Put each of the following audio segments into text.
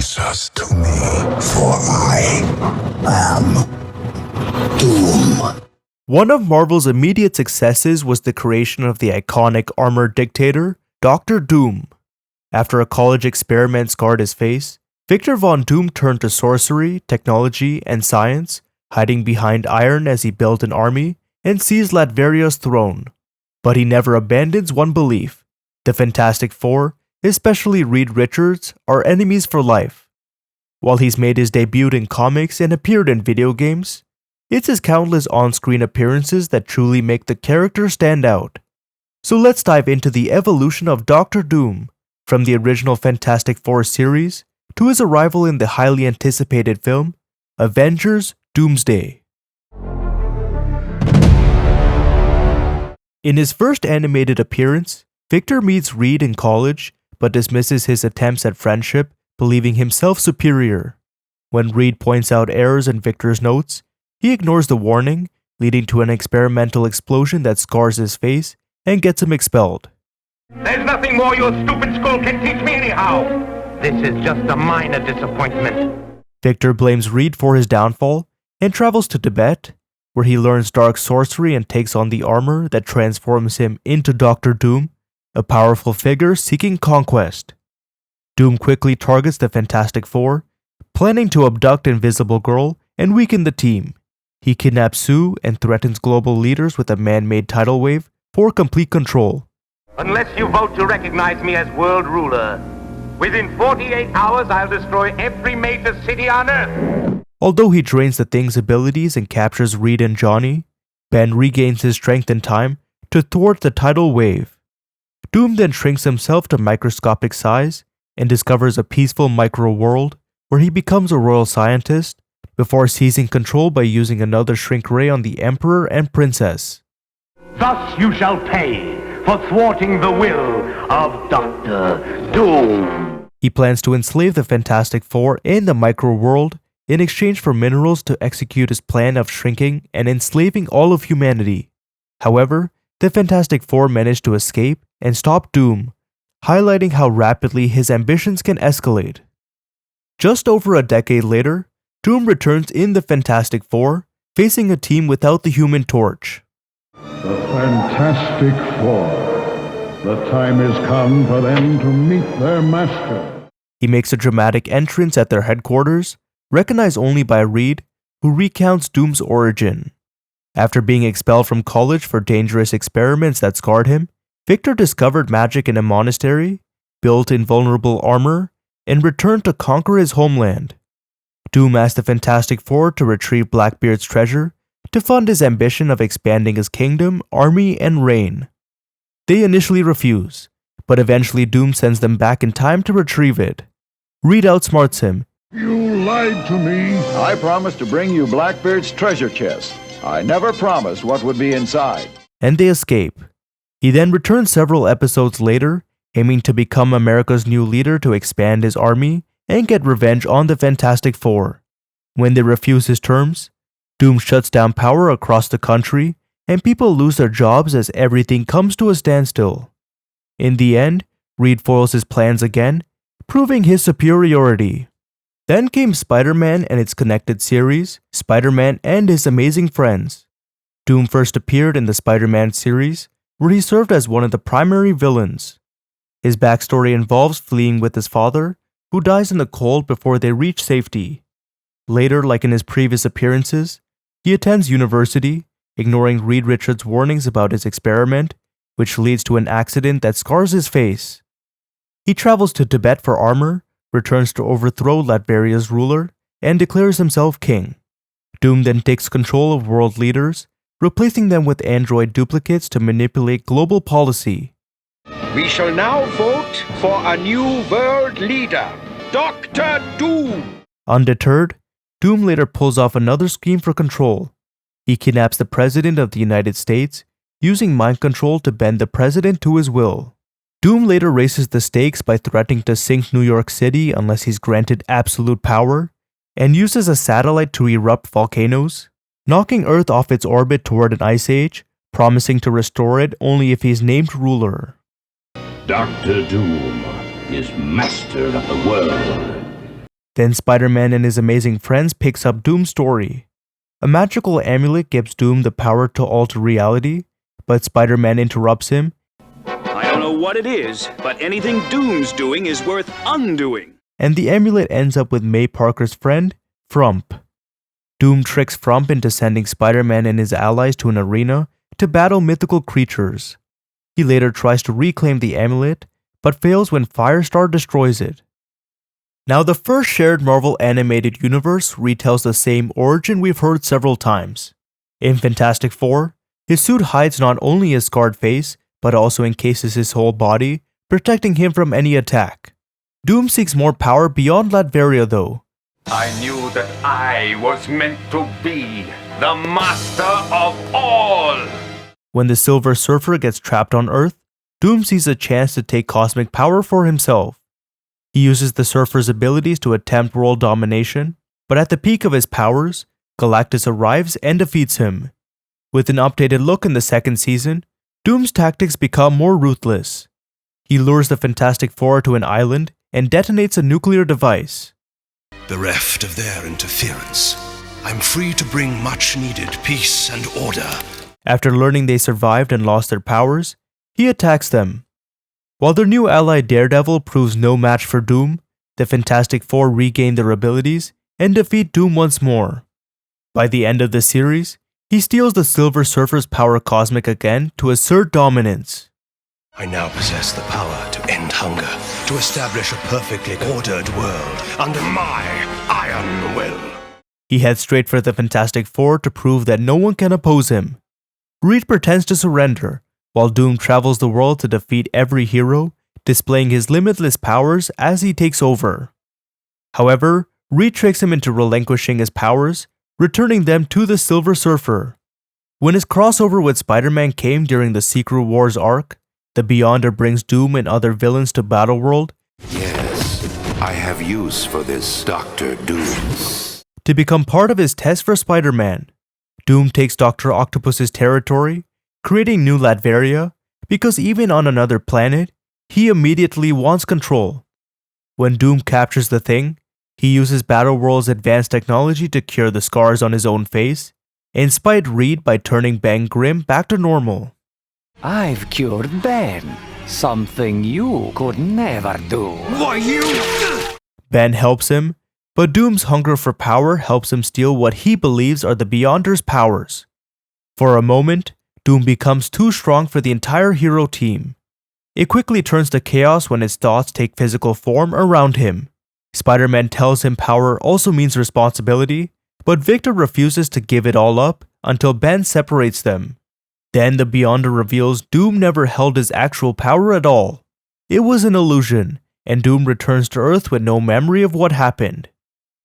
answers to me, for I am Doom. One of Marvel's immediate successes was the creation of the iconic armored dictator, Dr. Doom. After a college experiment scarred his face, Victor Von Doom turned to sorcery, technology, and science, hiding behind iron as he built an army and seized Latveria's throne. But he never abandons one belief: the Fantastic Four, especially Reed Richards, are enemies for life. While he's made his debut in comics and appeared in video games, it's his countless on-screen appearances that truly make the character stand out. So let's dive into the evolution of Dr. Doom, from the original Fantastic Four series to his arrival in the highly anticipated film, Avengers Doomsday. In his first animated appearance, Victor meets Reed in college but dismisses his attempts at friendship, believing himself superior. When Reed points out errors in Victor's notes, he ignores the warning, leading to an experimental explosion that scars his face and gets him expelled. There's nothing more your stupid skull can teach me anyhow. This is just a minor disappointment. Victor blames Reed for his downfall and travels to Tibet, where he learns dark sorcery and takes on the armor that transforms him into Dr. Doom, a powerful figure seeking conquest. Doom quickly targets the Fantastic Four, planning to abduct Invisible Girl and weaken the team. He kidnaps Sue and threatens global leaders with a man-made tidal wave for complete control. Unless you vote to recognize me as world ruler, within 48 hours I'll destroy every major city on Earth. Although he drains the Thing's abilities and captures Reed and Johnny, Ben regains his strength in time to thwart the tidal wave. Doom then shrinks himself to microscopic size and discovers a peaceful micro-world where he becomes a royal scientist before seizing control by using another shrink ray on the Emperor and Princess. Thus you shall pay for thwarting the will of Dr. Doom. He plans to enslave the Fantastic Four in the micro-world in exchange for minerals to execute his plan of shrinking and enslaving all of humanity. However, the Fantastic Four manage to escape and stop Doom, highlighting how rapidly his ambitions can escalate. Just over a decade later, Doom returns in the Fantastic Four, facing a team without the Human Torch. The Fantastic Four. The time has come for them to meet their master. He makes a dramatic entrance at their headquarters, recognized only by Reed, who recounts Doom's origin. After being expelled from college for dangerous experiments that scarred him, Victor discovered magic in a monastery, built invulnerable armor, and returned to conquer his homeland. Doom asked the Fantastic Four to retrieve Blackbeard's treasure to fund his ambition of expanding his kingdom, army, and reign. They initially refuse, but eventually Doom sends them back in time to retrieve it. Reed outsmarts him. You lied to me. I promised to bring you Blackbeard's treasure chest. I never promised what would be inside. And they escape. He then returns several episodes later, aiming to become America's new leader to expand his army and get revenge on the Fantastic Four. When they refuse his terms, Doom shuts down power across the country, and people lose their jobs as everything comes to a standstill. In the end, Reed foils his plans again, proving his superiority. Then came Spider-Man and its connected series, Spider-Man and His Amazing Friends. Doom first appeared in the Spider-Man series, where he served as one of the primary villains. His backstory involves fleeing with his father, who dies in the cold before they reach safety. Later, like in his previous appearances, he attends university, ignoring Reed Richards' warnings about his experiment, which leads to an accident that scars his face. He travels to Tibet for armor, returns to overthrow Latveria's ruler, and declares himself king. Doom then takes control of world leaders, replacing them with android duplicates to manipulate global policy. We shall now vote for a new world leader, Dr. Doom. Undeterred, Doom later pulls off another scheme for control. He kidnaps the President of the United States, using mind control to bend the President to his will. Doom later raises the stakes by threatening to sink New York City unless he's granted absolute power, and uses a satellite to erupt volcanoes, knocking Earth off its orbit toward an ice age, promising to restore it only if he's named ruler. Dr. Doom is master of the world. Then Spider-Man and his amazing friends picks up Doom's story. A magical amulet gives Doom the power to alter reality, but Spider-Man interrupts him. I don't know what it is, but anything Doom's doing is worth undoing. And the amulet ends up with May Parker's friend, Frump. Doom tricks Frump into sending Spider-Man and his allies to an arena to battle mythical creatures. He later tries to reclaim the amulet, but fails when Firestar destroys it. Now, the first shared Marvel animated universe retells the same origin we've heard several times. In Fantastic Four, his suit hides not only his scarred face, but also encases his whole body, protecting him from any attack. Doom seeks more power beyond Latveria though. I knew that I was meant to be the master of all. When the Silver Surfer gets trapped on Earth, Doom sees a chance to take cosmic power for himself. He uses the Surfer's abilities to attempt world domination, but at the peak of his powers, Galactus arrives and defeats him. With an updated look in the second season, Doom's tactics become more ruthless. He lures the Fantastic Four to an island and detonates a nuclear device. Bereft of their interference, I'm free to bring much-needed peace and order. After learning they survived and lost their powers, he attacks them. While their new ally Daredevil proves no match for Doom, the Fantastic Four regain their abilities and defeat Doom once more. By the end of the series, he steals the Silver Surfer's power cosmic again to assert dominance. I now possess the power to end hunger, to establish a perfectly ordered world under my iron will. He heads straight for the Fantastic Four to prove that no one can oppose him. Reed pretends to surrender, while Doom travels the world to defeat every hero, displaying his limitless powers as he takes over. However, Reed tricks him into relinquishing his powers, returning them to the Silver Surfer. When his crossover with Spider-Man came during the Secret Wars arc, the Beyonder brings Doom and other villains to Battleworld. Yes, I have use for this Dr. Doom. To become part of his test for Spider-Man. Doom takes Dr. Octopus's territory, creating New Latveria, because even on another planet, he immediately wants control. When Doom captures the Thing, he uses Battleworld's advanced technology to cure the scars on his own face, and spite Reed by turning Ben Grimm back to normal. I've cured Ben, something you could never do. Why, you... Ben helps him, but Doom's hunger for power helps him steal what he believes are the Beyonder's powers. For a moment, Doom becomes too strong for the entire hero team. It quickly turns to chaos when his thoughts take physical form around him. Spider-Man tells him power also means responsibility, but Victor refuses to give it all up until Ben separates them. Then the Beyonder reveals Doom never held his actual power at all. It was an illusion, and Doom returns to Earth with no memory of what happened.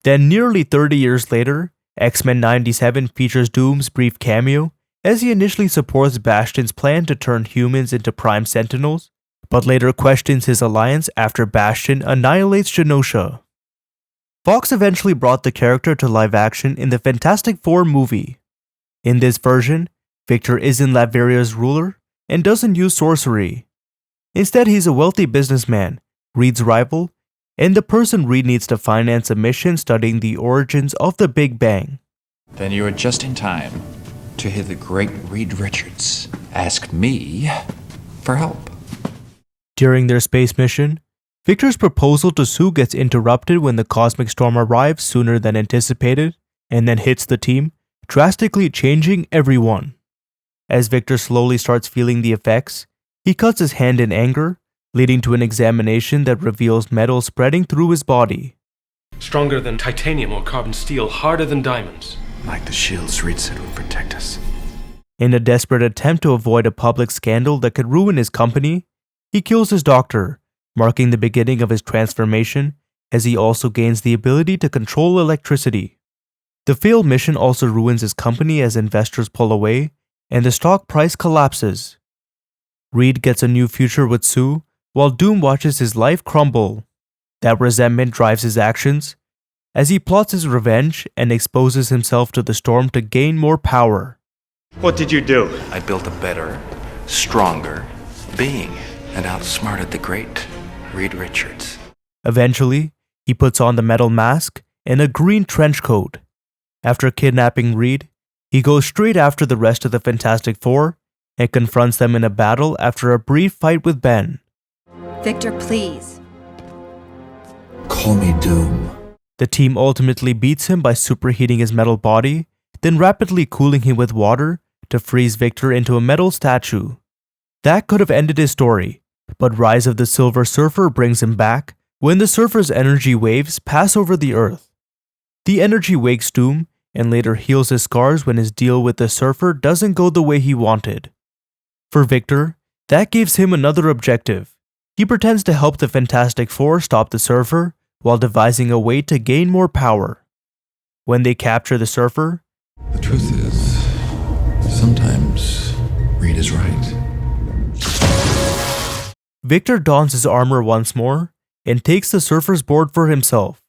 Then nearly 30 years later, X-Men 97 features Doom's brief cameo as he initially supports Bastion's plan to turn humans into Prime Sentinels, but later questions his alliance after Bastion annihilates Genosha. Fox eventually brought the character to live action in the Fantastic Four movie. In this version, Victor isn't Latveria's ruler and doesn't use sorcery. Instead, he's a wealthy businessman, Reed's rival, and the person Reed needs to finance a mission studying the origins of the Big Bang. Then you are just in time to hear the great Reed Richards ask me for help. During their space mission, Victor's proposal to Sue gets interrupted when the cosmic storm arrives sooner than anticipated and then hits the team, drastically changing everyone. As Victor slowly starts feeling the effects, he cuts his hand in anger, leading to an examination that reveals metal spreading through his body. Stronger than titanium or carbon steel, harder than diamonds. Like the shields Reed said would protect us. In a desperate attempt to avoid a public scandal that could ruin his company, he kills his doctor, marking the beginning of his transformation, as he also gains the ability to control electricity. The failed mission also ruins his company as investors pull away, and the stock price collapses. Reed gets a new future with Sue, while Doom watches his life crumble. That resentment drives his actions, as he plots his revenge and exposes himself to the storm to gain more power. What did you do? I built a better, stronger being and outsmarted the great Reed Richards. Eventually, He puts on the metal mask and a green trench coat. After kidnapping Reed, he goes straight after the rest of the Fantastic Four and confronts them in a battle after a brief fight with Ben. Victor, please. Call me Doom. The team ultimately beats him by superheating his metal body, then rapidly cooling him with water to freeze Victor into a metal statue. That could have ended his story, but Rise of the Silver Surfer brings him back when the Surfer's energy waves pass over the Earth. The energy wakes Doom and later heals his scars when his deal with the Surfer doesn't go the way he wanted. For Victor, that gives him another objective. He pretends to help the Fantastic Four stop the Surfer while devising a way to gain more power. When they capture the Surfer, the truth is, sometimes Reed is right. Victor dons his armor once more and takes the Surfer's board for himself.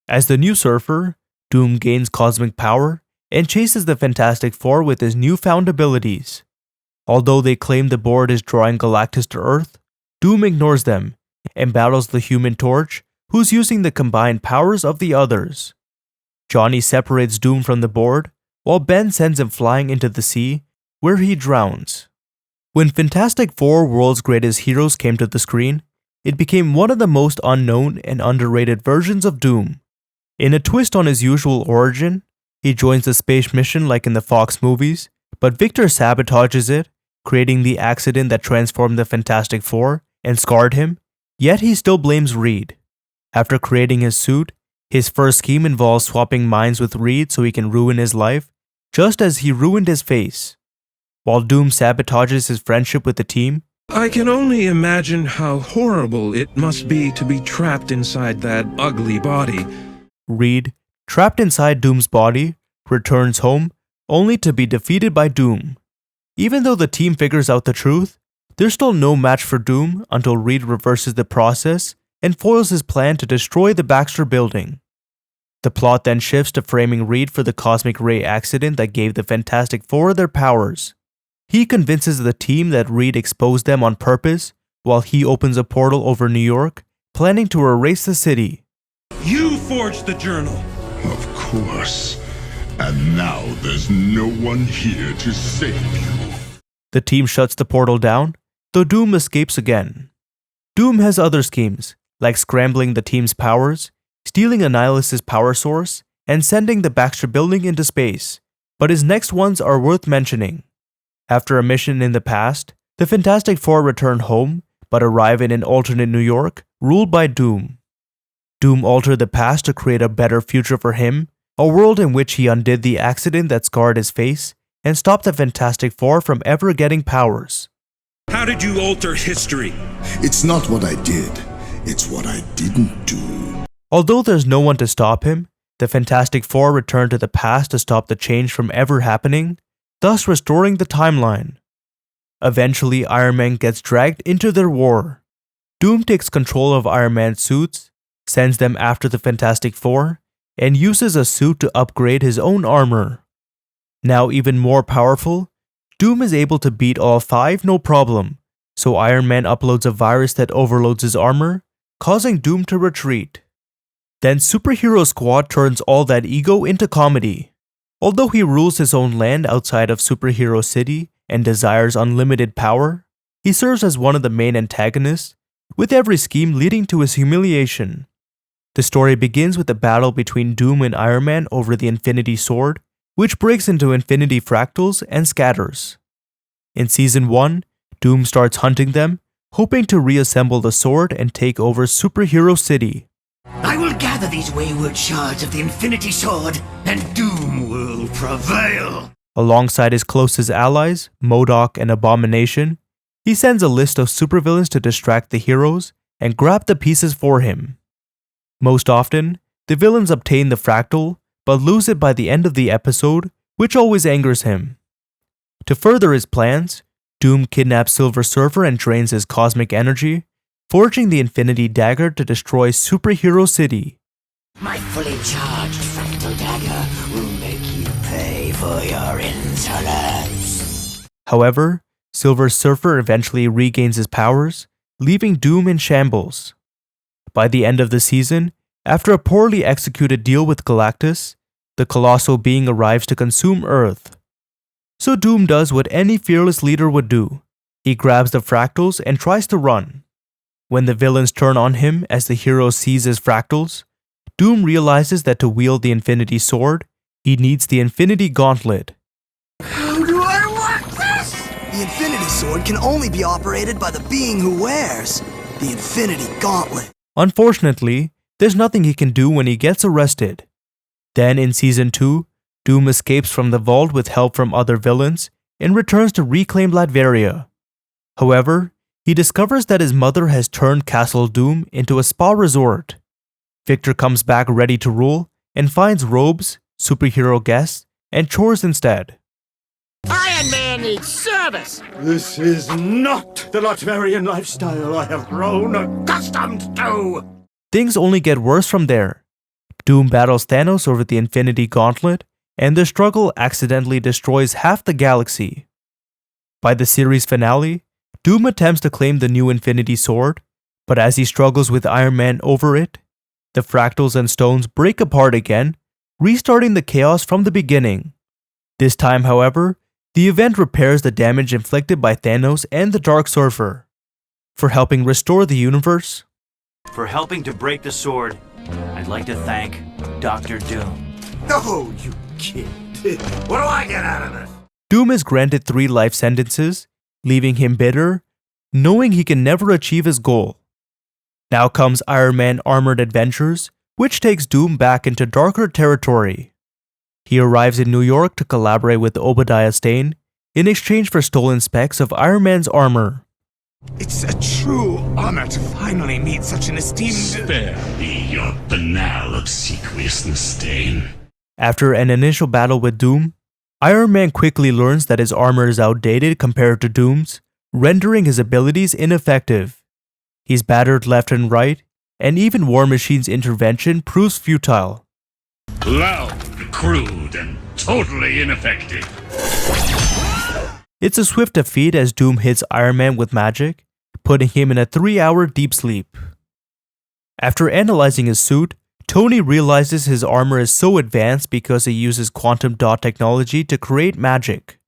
As the new Surfer, Doom gains cosmic power and chases the Fantastic Four with his newfound abilities. Although they claim the board is drawing Galactus to Earth, Doom ignores them and battles the Human Torch, who's using the combined powers of the others. Johnny separates Doom from the board, while Ben sends him flying into the sea, where he drowns. When Fantastic Four World's Greatest Heroes came to the screen, it became one of the most unknown and underrated versions of Doom. In a twist on his usual origin, he joins the space mission like in the Fox movies, but Victor sabotages it, creating the accident that transformed the Fantastic Four and scarred him, yet he still blames Reed. After creating his suit, his first scheme involves swapping minds with Reed so he can ruin his life, just as he ruined his face. While Doom sabotages his friendship with the team, I can only imagine how horrible it must be to be trapped inside that ugly body. Reed, trapped inside Doom's body, returns home only to be defeated by Doom. Even though the team figures out the truth, there's still no match for Doom until Reed reverses the process and foils his plan to destroy the Baxter Building. The plot then shifts to framing Reed for the cosmic ray accident that gave the Fantastic Four their powers. He convinces the team that Reed exposed them on purpose, while he opens a portal over New York, planning to erase the city. You forged the journal! Of course. And now there's no one here to save you. The team shuts the portal down, though Doom escapes again. Doom has other schemes, like scrambling the team's powers, stealing Annihilus' power source, and sending the Baxter Building into space, but his next ones are worth mentioning. After a mission in the past, the Fantastic Four return home, but arrive in an alternate New York, ruled by Doom. Doom altered the past to create a better future for him, a world in which he undid the accident that scarred his face, and stopped the Fantastic Four from ever getting powers. How did you alter history? It's not what I did, it's what I didn't do. Although there's no one to stop him, the Fantastic Four return to the past to stop the change from ever happening, thus restoring the timeline. Eventually, Iron Man gets dragged into their war. Doom takes control of Iron Man's suits, sends them after the Fantastic Four, and uses a suit to upgrade his own armor. Now even more powerful, Doom is able to beat all five no problem, so Iron Man uploads a virus that overloads his armor, causing Doom to retreat. Then Superhero Squad turns all that ego into comedy. Although he rules his own land outside of Superhero City and desires unlimited power, he serves as one of the main antagonists, with every scheme leading to his humiliation. The story begins with a battle between Doom and Iron Man over the Infinity Sword, which breaks into infinity fractals and scatters. In Season 1, Doom starts hunting them, hoping to reassemble the sword and take over Superhero City. I will gather these wayward shards of the Infinity Sword, and Doom will prevail. Alongside his closest allies, MODOK and Abomination, he sends a list of supervillains to distract the heroes and grab the pieces for him. Most often, the villains obtain the fractal, but lose it by the end of the episode, which always angers him. To further his plans, Doom kidnaps Silver Surfer and drains his cosmic energy, forging the Infinity Dagger to destroy Superhero City. My fully charged fractal dagger will make you pay for your insolence. However, Silver Surfer eventually regains his powers, leaving Doom in shambles. By the end of the season, After a poorly executed deal with Galactus, the colossal being arrives to consume Earth. So Doom does what any fearless leader would do. He grabs the fractals and tries to run. When the villains turn on him as the hero seizes fractals, Doom realizes that to wield the Infinity Sword, he needs the Infinity Gauntlet. How do I work this? The Infinity Sword can only be operated by the being who wears the Infinity Gauntlet. Unfortunately, there's nothing he can do when he gets arrested. Then in Season 2, Doom escapes from the vault with help from other villains and returns to reclaim Latveria. However, he discovers that his mother has turned Castle Doom into a spa resort. Victor comes back ready to rule and finds robes, superhero guests, and chores instead. Iron Man needs service! This is not the Latverian lifestyle I have grown accustomed to! Things only get worse from there. Doom battles Thanos over the Infinity Gauntlet, and the struggle accidentally destroys half the galaxy. By the series finale, Doom attempts to claim the new Infinity Sword, but as he struggles with Iron Man over it, the fractals and stones break apart again, restarting the chaos from the beginning. This time, however, the event repairs the damage inflicted by Thanos and the Dark Surfer. For helping restore the universe, for helping to break the sword, I'd like to thank Dr. Doom. Oh, you kid. What do I get out of this? Doom is granted 3 life sentences, leaving him bitter, knowing he can never achieve his goal. Now comes Iron Man Armored Adventures, which takes Doom back into darker territory. He arrives in New York to collaborate with Obadiah Stane in exchange for stolen specs of Iron Man's armor. It's a true honor to finally meet such an esteemed... Spare me your banal obsequiousness, Stane. After an initial battle with Doom, Iron Man quickly learns that his armor is outdated compared to Doom's, rendering his abilities ineffective. He's battered left and right, and even War Machine's intervention proves futile. Loud, crude, and totally ineffective. It's a swift defeat as Doom hits Iron Man with magic, putting him in a 3-hour deep sleep. After analyzing his suit, Tony realizes his armor is so advanced because it uses quantum dot technology to create magic.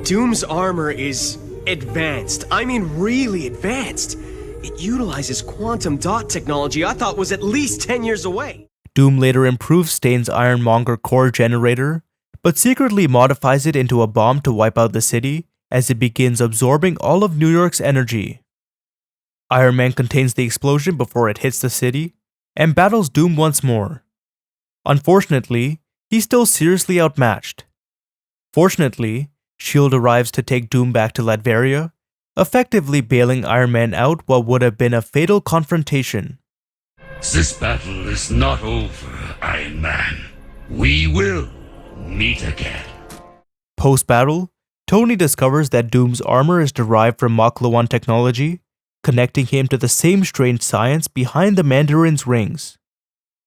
Doom's armor is advanced. I mean really advanced. It utilizes quantum dot technology I thought was at least 10 years away. Doom later improves Stane's Ironmonger core generator, but secretly modifies it into a bomb to wipe out the city as it begins absorbing all of New York's energy. Iron Man contains the explosion before it hits the city and battles Doom once more. Unfortunately, he's still seriously outmatched. Fortunately, S.H.I.E.L.D. arrives to take Doom back to Latveria, effectively bailing Iron Man out what would have been a fatal confrontation. This battle is not over, Iron Man. We will meet again. Post-battle, Tony discovers that Doom's armor is derived from Makluan technology, connecting him to the same strange science behind the Mandarin's rings.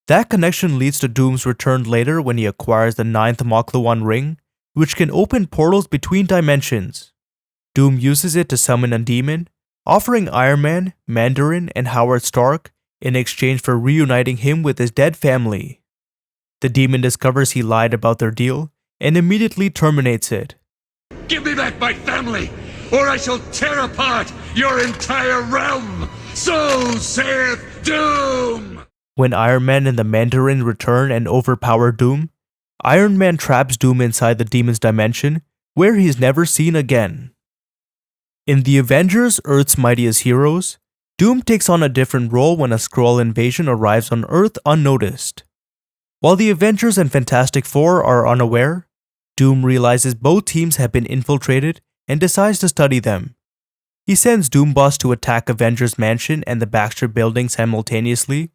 That connection leads to Doom's return later when he acquires the 9th Makluan ring, which can open portals between dimensions. Doom uses it to summon a demon, offering Iron Man, Mandarin, and Howard Stark in exchange for reuniting him with his dead family. The demon discovers he lied about their deal and immediately terminates it. Give me back my family, or I shall tear apart your entire realm! So saith Doom! When Iron Man and the Mandarin return and overpower Doom, Iron Man traps Doom inside the demon's dimension, where he is never seen again. In the Avengers, Earth's Mightiest Heroes, Doom takes on a different role when a Skrull invasion arrives on Earth unnoticed. While the Avengers and Fantastic Four are unaware, Doom realizes both teams have been infiltrated and decides to study them. He sends Doom Boss to attack Avengers Mansion and the Baxter Building simultaneously,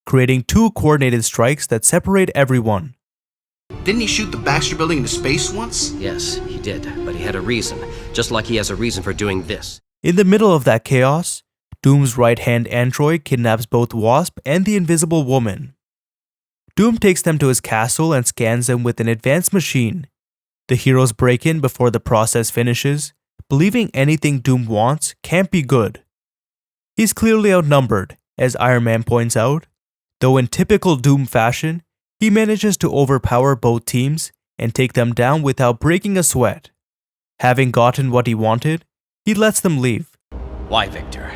creating 2 coordinated strikes that separate everyone. Didn't he shoot the Baxter Building into space once? Yes, he did, but he had a reason, just like he has a reason for doing this. In the middle of that chaos, Doom's right-hand android kidnaps both Wasp and the Invisible Woman. Doom takes them to his castle and scans them with an advanced machine. The heroes break in before the process finishes, believing anything Doom wants can't be good. He's clearly outnumbered, as Iron Man points out. Though in typical Doom fashion, he manages to overpower both teams and take them down without breaking a sweat. Having gotten what he wanted, he lets them leave. Why, Victor?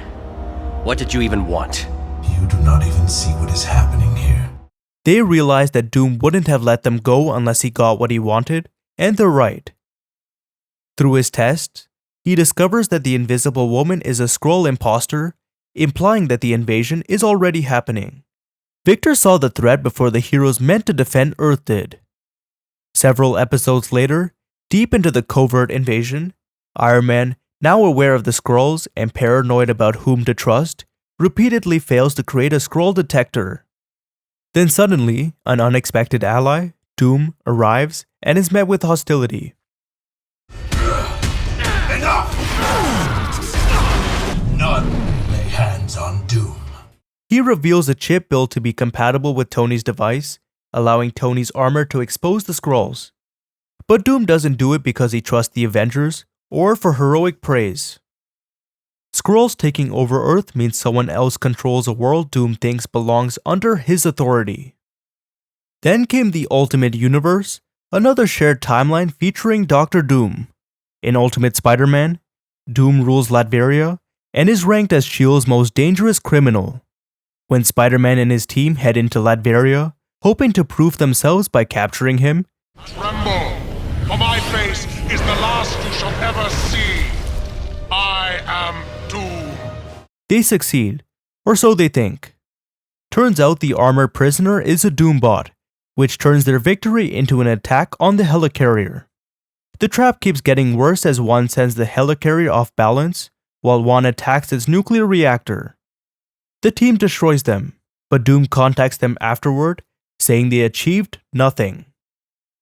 What did you even want? You do not even see what is happening here. They realize that Doom wouldn't have let them go unless he got what he wanted, and they're right. Through his tests, he discovers that the Invisible Woman is a Skrull imposter, implying that the invasion is already happening. Victor saw the threat before the heroes meant to defend Earth did. Several episodes later, deep into the covert invasion, Iron Man, now aware of the Skrulls and paranoid about whom to trust, repeatedly fails to create a Skrull detector. Then suddenly, an unexpected ally, Doom, arrives and is met with hostility. Enough! None lay hands on Doom. He reveals a chip built to be compatible with Tony's device, allowing Tony's armor to expose the Skrulls. But Doom doesn't do it because he trusts the Avengers or for heroic praise. Skrulls taking over Earth means someone else controls a world Doom thinks belongs under his authority. Then came the Ultimate Universe, another shared timeline featuring Dr. Doom. In Ultimate Spider-Man, Doom rules Latveria and is ranked as S.H.I.E.L.D's most dangerous criminal. When Spider-Man and his team head into Latveria, hoping to prove themselves by capturing him, Tremble, for my face is the last you shall ever see. I am Doom. they succeed, or so they think. Turns out the armored prisoner is a Doombot, which turns their victory into an attack on the helicarrier. The trap keeps getting worse as one sends the helicarrier off balance, while one attacks its nuclear reactor. The team destroys them, but Doom contacts them afterward, saying they achieved nothing.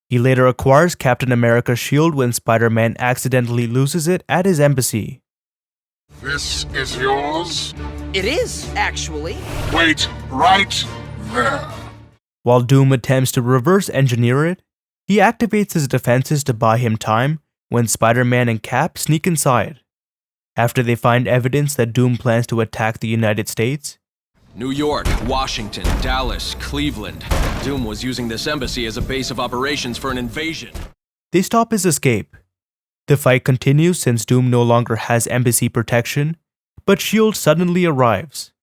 He later acquires Captain America's shield when Spider-Man accidentally loses it at his embassy. This is yours? It is, actually. Wait right there. While Doom attempts to reverse engineer it, he activates his defenses to buy him time when Spider-Man and Cap sneak inside. After they find evidence that Doom plans to attack the United States, New York, Washington, Dallas, Cleveland. Doom was using this embassy as a base of operations for an invasion. they stop his escape. The fight continues since Doom no longer has embassy protection, but S.H.I.E.L.D. suddenly arrives.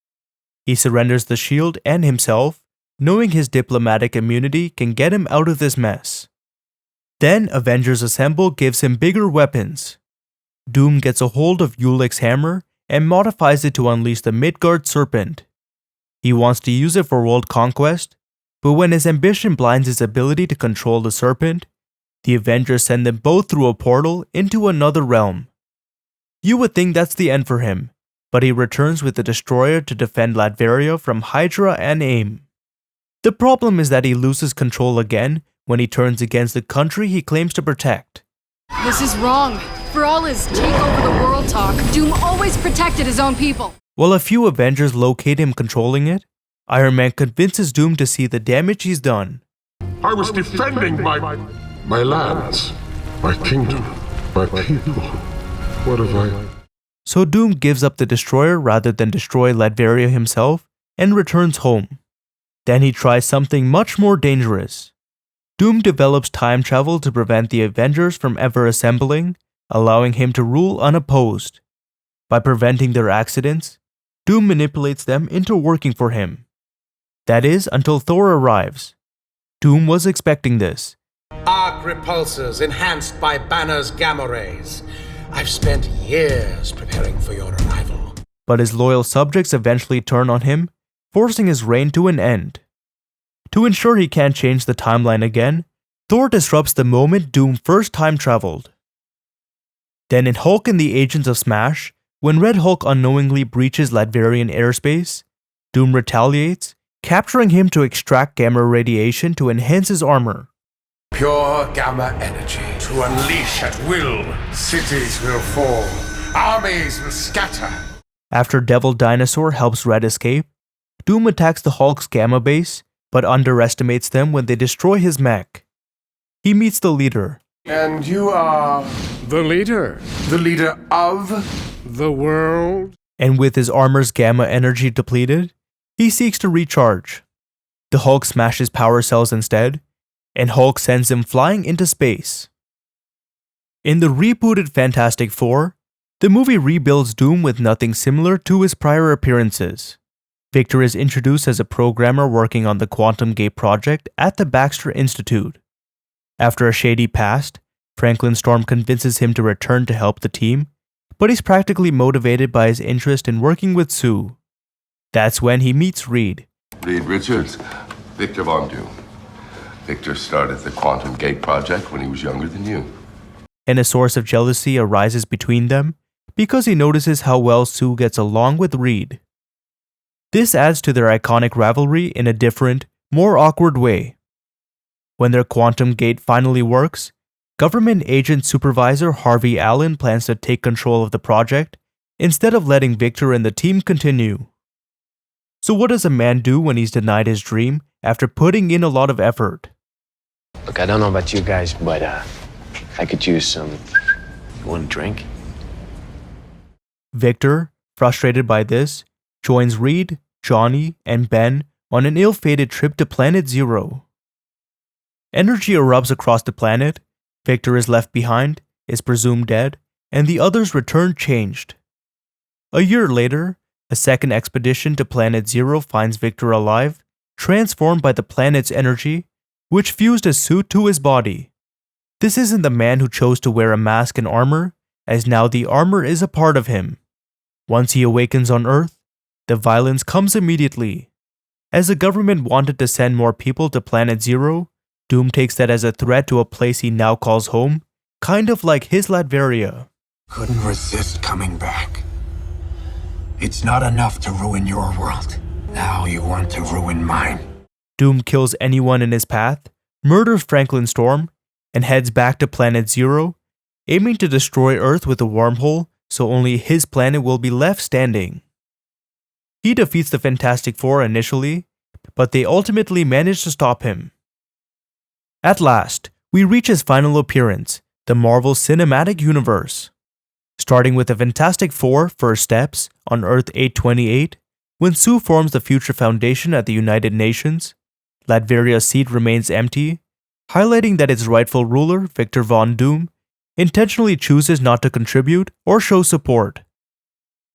He surrenders the shield and himself, knowing his diplomatic immunity can get him out of this mess. Then Avengers Assemble gives him bigger weapons. Doom gets a hold of Ulick's hammer and modifies it to unleash the Midgard Serpent. He wants to use it for world conquest, but when his ambition blinds his ability to control the Serpent, the Avengers send them both through a portal into another realm. You would think that's the end for him, but he returns with the Destroyer to defend Latveria from Hydra and AIM. The problem is that he loses control again when he turns against the country he claims to protect. This is wrong. For all his take over the world talk, Doom always protected his own people. While a few Avengers locate him controlling it, Iron Man convinces Doom to see the damage he's done. I was defending my lands, my kingdom, my people. What have I... So Doom gives up the Destroyer rather than destroy Latveria himself and returns home. Then he tries something much more dangerous. Doom develops time travel to prevent the Avengers from ever assembling, allowing him to rule unopposed. By preventing their accidents, Doom manipulates them into working for him. That is, until Thor arrives. Doom was expecting this. Arc repulsors enhanced by Banner's gamma rays. I've spent years preparing for your arrival. But his loyal subjects eventually turn on him, forcing his reign to an end. To ensure he can't change the timeline again, Thor disrupts the moment Doom first time traveled. Then in Hulk and the Agents of S.M.A.S.H., when Red Hulk unknowingly breaches Latverian airspace, Doom retaliates, capturing him to extract gamma radiation to enhance his armor. Pure gamma energy to unleash at will. Cities will fall. Armies will scatter. After Devil Dinosaur helps Red escape, Doom attacks the Hulk's gamma base, but underestimates them when they destroy his mech. He meets the leader. And you are... The leader. The leader of... The world. And with his armor's gamma energy depleted, he seeks to recharge. The Hulk smashes power cells instead, and Hulk sends him flying into space. In the rebooted Fantastic Four, the movie rebuilds Doom with nothing similar to his prior appearances. Victor is introduced as a programmer working on the Quantum Gate project at the Baxter Institute. After a shady past, Franklin Storm convinces him to return to help the team, but he's practically motivated by his interest in working with Sue. That's when he meets Reed. Reed Richards, Victor Von Doom. Victor started the Quantum Gate project when he was younger than you. And a source of jealousy arises between them because he notices how well Sue gets along with Reed. This adds to their iconic rivalry in a different, more awkward way. When their Quantum Gate finally works, Government Agent Supervisor Harvey Allen plans to take control of the project instead of letting Victor and the team continue. So what does a man do when he's denied his dream after putting in a lot of effort? Look, I don't know about you guys, but I could use some... one drink? Victor, frustrated by this, joins Reed, Johnny, and Ben on an ill-fated trip to Planet Zero. Energy erupts across the planet, Victor is left behind, is presumed dead, and the others return changed. A year later, a second expedition to Planet Zero finds Victor alive, transformed by the planet's energy, which fused a suit to his body. This isn't the man who chose to wear a mask and armor, as now the armor is a part of him. Once he awakens on Earth, the violence comes immediately. As the government wanted to send more people to Planet Zero, Doom takes that as a threat to a place he now calls home, kind of like his Latveria. Couldn't resist coming back. It's not enough to ruin your world. Now you want to ruin mine. Doom kills anyone in his path, murders Franklin Storm, and heads back to Planet Zero, aiming to destroy Earth with a wormhole so only his planet will be left standing. He defeats the Fantastic Four initially, but they ultimately manage to stop him. At last, we reach his final appearance, the Marvel Cinematic Universe. Starting with the Fantastic Four first steps on Earth 828, when Sue forms the Future Foundation at the United Nations, Latveria's seat remains empty, highlighting that its rightful ruler, Victor Von Doom, intentionally chooses not to contribute or show support.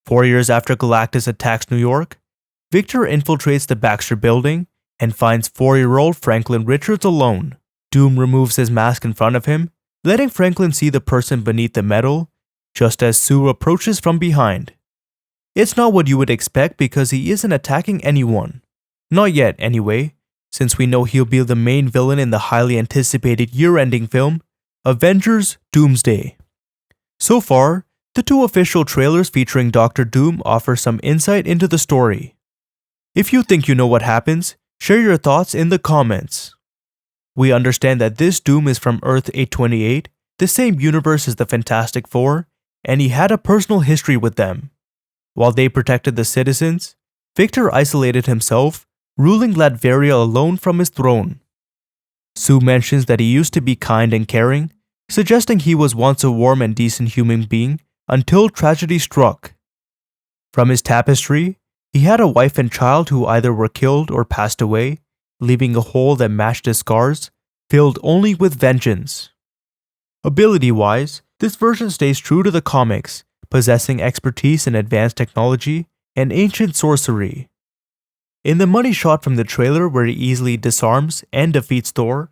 4 years after Galactus attacks New York, Victor infiltrates the Baxter Building and finds 4-year-old Franklin Richards alone. Doom removes his mask in front of him, letting Franklin see the person beneath the metal, just as Sue approaches from behind. It's not what you would expect because he isn't attacking anyone. Not yet, anyway, since we know he'll be the main villain in the highly anticipated year-ending film, Avengers Doomsday. So far, the 2 official trailers featuring Dr. Doom offer some insight into the story. If you think you know what happens, share your thoughts in the comments. We understand that this Doom is from Earth 828, the same universe as the Fantastic Four, and he had a personal history with them. While they protected the citizens, Victor isolated himself, ruling Latveria alone from his throne. Sue mentions that he used to be kind and caring, suggesting he was once a warm and decent human being until tragedy struck. From his tapestry, he had a wife and child who either were killed or passed away, leaving a hole that matched his scars, filled only with vengeance. Ability-wise, this version stays true to the comics, possessing expertise in advanced technology and ancient sorcery. In the money shot from the trailer where he easily disarms and defeats Thor,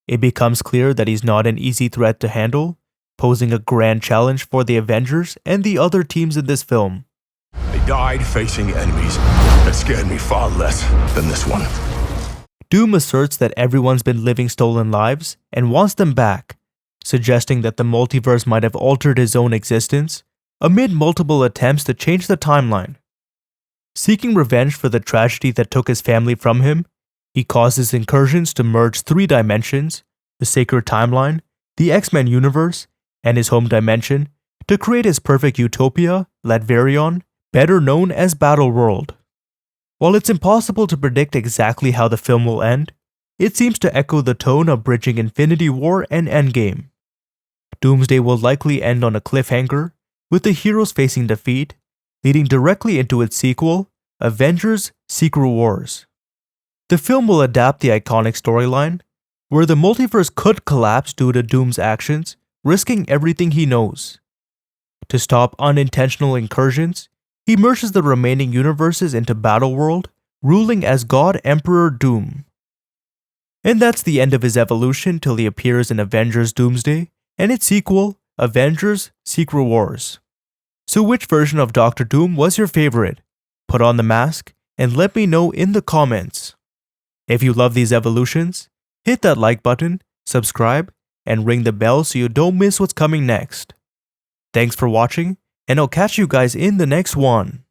it becomes clear that he's not an easy threat to handle, posing a grand challenge for the Avengers and the other teams in this film. I died facing enemies that scared me far less than this one. Doom asserts that everyone's been living stolen lives and wants them back, suggesting that the multiverse might have altered his own existence amid multiple attempts to change the timeline. Seeking revenge for the tragedy that took his family from him, he causes incursions to merge 3 dimensions, the sacred timeline, the X-Men universe, and his home dimension, to create his perfect utopia, Latverion, better known as Battleworld. While it's impossible to predict exactly how the film will end, it seems to echo the tone of bridging Infinity War and Endgame. Doomsday will likely end on a cliffhanger, with the heroes facing defeat, leading directly into its sequel, Avengers Secret Wars. The film will adapt the iconic storyline, where the multiverse could collapse due to Doom's actions, risking everything he knows. To stop unintentional incursions, he merges the remaining universes into Battleworld, ruling as God Emperor Doom. And that's the end of his evolution till he appears in Avengers Doomsday and its sequel, Avengers Secret Wars. So which version of Dr. Doom was your favorite? Put on the mask and let me know in the comments. If you love these evolutions, hit that like button, subscribe, and ring the bell so you don't miss what's coming next. Thanks for watching, and I'll catch you guys in the next one.